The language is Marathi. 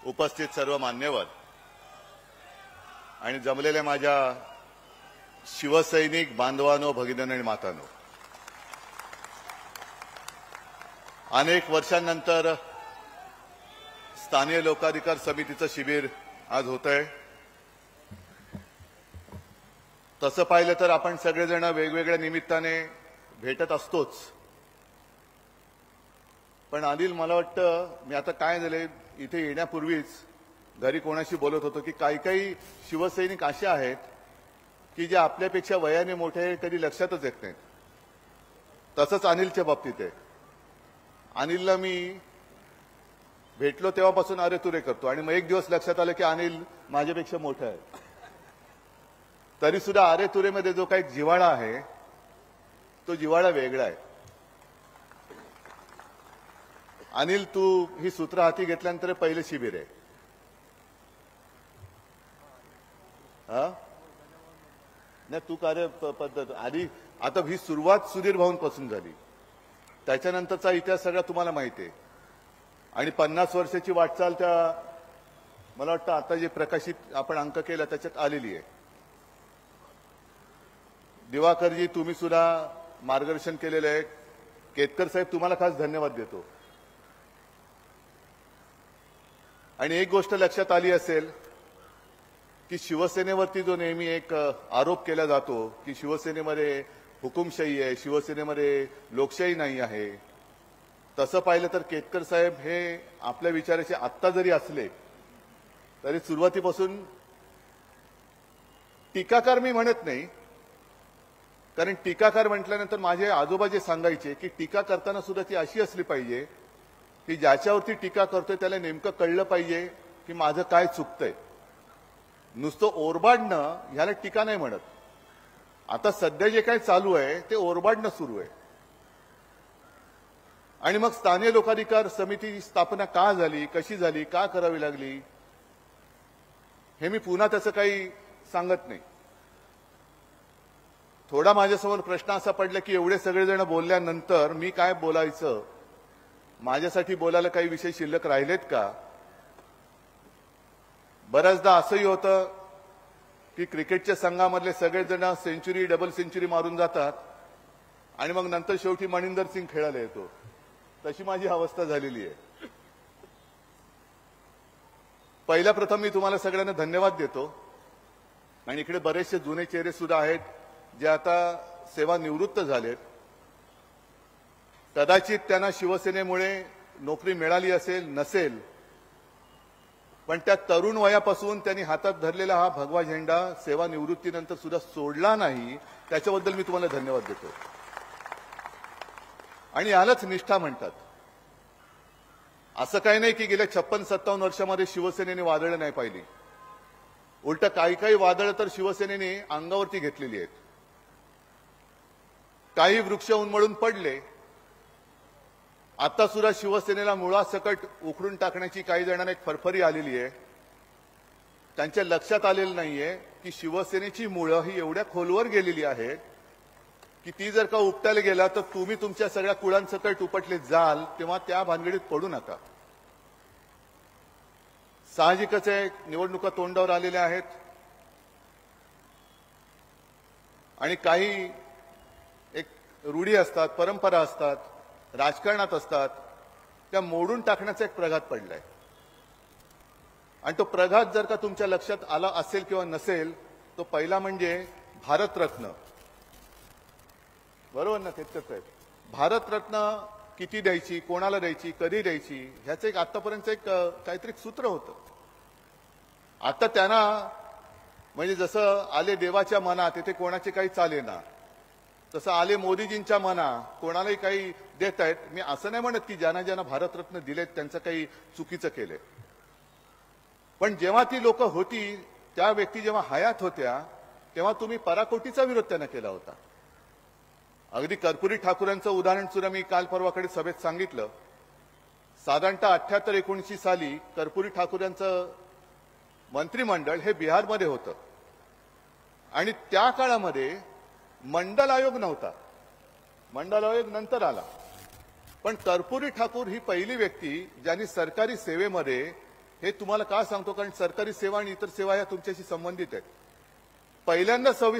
उपस्थित सर्व मान्यवर आणि जमलेल्या माझ्या शिवसैनिक बांधवांनो, भगिनींनो आणि मातांनो, अनेक वर्षांनंतर स्थानीय लोकाधिकार समितीचं शिबिर आज होतंय. तसं पाहिलं तर आपण सगळेजण वेगवेगळ्या निमित्ताने भेटत असतोच. पण अनिल, मला वाटतं मी आता काय झाले, इथे येण्यापूर्वीच घरी कोणाशी बोलत होतो की काही काही शिवसैनिक असे आहेत की जे आपल्यापेक्षा वयाने मोठे कधी लक्षातच येत नाहीत. तसंच अनिलच्या बाबतीत आहे. अनिलला मी भेटलो तेव्हापासून अरे तुरे करतो आणि मग एक दिवस लक्षात आलं की अनिल माझ्यापेक्षा मोठा आहे. तरी सुद्धा अरे तुरेमध्ये जो काही जिव्हाळा आहे तो जिव्हाळा वेगळा आहे. अनिल, तू ही सूत्र हाती घेतल्यानंतर पहिलं शिबिर आहे. नाही, तू कार्य पद्धत आधी आता ही सुरुवात सुधीर भाऊंपासून झाली. त्याच्यानंतरचा इतिहास सगळा तुम्हाला माहिती आहे. आणि 50 वर्षाची वाटचाल त्या मला वाटतं आता जे प्रकाशित आपण अंक केला त्याच्यात आलेली आहे. दिवाकरजी, तुम्ही सुद्धा मार्गदर्शन केलेलं आहे. केतकर साहेब, तुम्हाला खास धन्यवाद देतो. आणि एक गोष्ट लक्षात आली असेल की शिवसेनेवरती जो नेहमी एक आरोप केला जातो की शिवसेनेमध्ये हुकुमशाही आहे, शिवसेनेमध्ये लोकशाही नाही आहे, तसं पाहिलं तर केतकर साहेब हे आपल्या विचाराचे आत्ता जरी असले तरी सुरुवातीपासून टीकाकार मी म्हणत नाही, कारण टीकाकार म्हटल्यानंतर माझे आजोबा जे सांगायचे की टीका करताना सुद्धा ती अशी असली पाहिजे की ज्याच्यावरती टीका करतोय त्याला नेमकं कळलं पाहिजे की माझं काय चुकतंय. नुसतं ओरबाडणं ह्याला टीका नाही म्हणत. आता सध्या जे काही चालू आहे ते ओरबाडणं सुरू आहे. आणि मग स्थानिक लोकाधिकार समितीची स्थापना का झाली, कशी झाली, का करावी लागली, हे मी पुन्हा त्याचं काही सांगत नाही. थोडा माझ्यासमोर प्रश्न असा पडला की एवढे सगळेजण बोलल्यानंतर मी काय बोलायचं, माझ्यासाठी बोलायला काही विषय शिल्लक राहिलेत का. बऱ्याचदा असंही होतं की क्रिकेटच्या संघामधले सगळेजण सेंचुरी, डबल सेंचुरी मारून जातात आणि मग नंतर शेवटी मनिंदर सिंग खेळायला येतो. तशी माझी अवस्था झालेली आहे. पहिल्या प्रथम मी तुम्हाला सगळ्यांना धन्यवाद देतो. आणि इकडे बरेचसे जुने चेहरे सुद्धा आहेत जे आता सेवानिवृत्त झालेत. कदाचित त्यांना शिवसेनेमुळे नोकरी मिळाली असेल, नसेल, पण त्या तरुण वयापासून त्यांनी हातात धरलेला हा भगवा झेंडा सेवानिवृत्तीनंतर सुद्धा सोडला नाही. त्याच्याबद्दल मी तुम्हाला धन्यवाद देतो. आणि यालाच निष्ठा म्हणतात. असं काही नाही की गेल्या 56-57 वर्षामध्ये शिवसेनेने वादळं नाही पाहिली. उलट काही काही वादळं तर शिवसेनेने अंगावरती घेतलेली आहेत. काही वृक्ष उन्मळून पडले. आता सुद्धा शिवसेनेला मुळासकट उखडून टाकण्याची काही जणांना एक फरफरी आलेली आहे. त्यांच्या लक्षात आलेलं नाहीये की शिवसेनेची मुळं ही एवढ्या खोलवर गेलेली आहेत की ती जर का उपटायला गेला तर तुम्ही तुमच्या सगळ्या कुळांसकट उपटले जाल, तेव्हा त्या भानगडीत पडू नका. साहजिकच आहे, निवडणुका तोंडावर आलेल्या आहेत आणि काही एक रूढी असतात, परंपरा असतात, राजकारणात असतात, त्या मोडून टाकण्याचा एक प्रघात पडलाय. आणि तो प्रघात जर का तुमच्या लक्षात आला असेल किंवा नसेल, तो पहिला म्हणजे भारतरत्न. बरोबर ना केतकर साहेब? भारतरत्न किती द्यायची, कोणाला द्यायची, कधी द्यायची, ह्याचं एक आतापर्यंत एक काहीतरी सूत्र होतं. आता त्यांना म्हणजे जसं आले देवाच्या मनात तिथे कोणाचे काही चालेना, तसं आले मोदीजींच्या मना कोणालाही काही देत आहेत. मी असं नाही म्हणत की ज्यांना ज्यांना भारतरत्न दिलेत त्यांचं काही चुकीचं केलंय, पण जेव्हा ती लोक होती, त्या व्यक्ती जेव्हा हयात होत्या, तेव्हा तुम्ही पराकोटीचा विरोध त्यांना केला होता. अगदी कर्पुरी ठाकूरांचं उदाहरण सुद्धा मी काल परवाकडे सभेत सांगितलं. साधारणतः 78-79 साली कर्पुरी ठाकूरांचं मंत्रिमंडळ हे बिहारमध्ये होतं आणि त्या काळामध्ये मंडल आयोग नव्हता. मंडल आयोग नंतर आला. पण कर्पुरी ठाकूर ही पहिली व्यक्ती ज्यांनी सरकारी सेवेमध्ये हे तुम्हाला का सांगतो, कारण सरकारी सेवा आणि इतर सेवा ह्या तुमच्याशी संबंधित आहेत. पहिल्यांदा 26